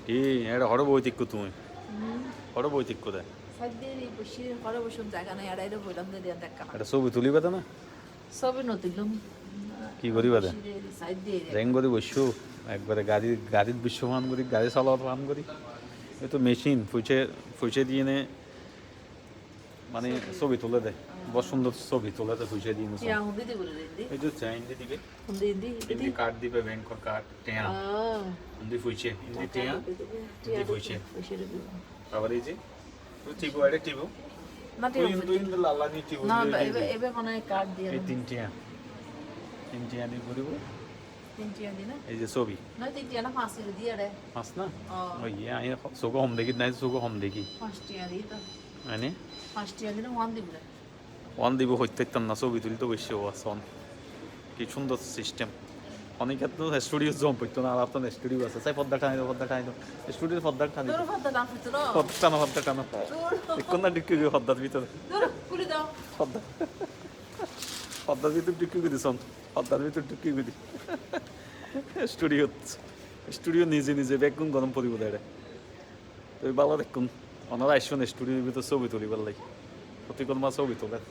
এটা হড় বৈতিক্য তুমি হড় বৈতিক্য দেয় সাইডের বসে ঘরে বসে জায়গা নাই আর এটা বললাম যে দেন দেখা এটা ছবি তুলিবে না সবে নতুন কি করিবা দে সাইড দিয়ে রেং করে বসু একবারে গাড়ির বিশ্বমান করি গাড়ি চালাওয়ার ফান করি এ তো মেশিন ফুইছে দিয়ে নে মানে ছবি তুলে দেয় বড় সুন্দর ছবি তুলে দেয় ফুইছে দিয়ে টিয়া হুন্দি দি বলে দিদি এই যে চাইন দিবে হুন্দি দি হিন্দি কার্ড দিবে ব্যাংকের কার্ড টিয়া হিন্দি ফুইছে হিন্দি টিয়া হিন্দি ফুইছে আবার এই যে টিপো এটা টিপো না টিয়া তুই লালা নি টিপো না এবে মনে হয় কার্ড দিয়ে এই তিন টিয়া দিয়ে করিব তিন টিয়া দি না এই যে ছবি না তিন টিয়া না পাঁচ টিয়া দিয়ে রে মাছ না ওই আমি চোখে হম দেখি নাই চোখে হম দেখি পাঁচ টিয়া দি তো মানে পাঁচ টিয়া দিলে ওয়ান দিব রে ওয়ান দিব হইতে না ছবি তুলতে বসে ও আসন কি সুন্দর সিস্টেম অনেকে তো স্টুডিও জম পড়তো না আর আপনার স্টুডিও আছে চাই পদ্মা টানি স্টুডিওর পদ্মা টানি তোর ফাদা দাম ফিতো না পদ্মা টানো কোন না ডিক্কি পদ্মার ভিতরে তোর কুলি দাও পদ্মার ভিতর ডিক্কি করে দিছন পদ্মার ভিতর ডিক্কি করে স্টুডিও নিজে বেগুন গরম পরিব দেয় তো বাবা দেখুন ওনারা আসবেন স্টুডিওর ভিতর ছবি তুলিবার লাগে প্রতিকল মা ছবি তোলেন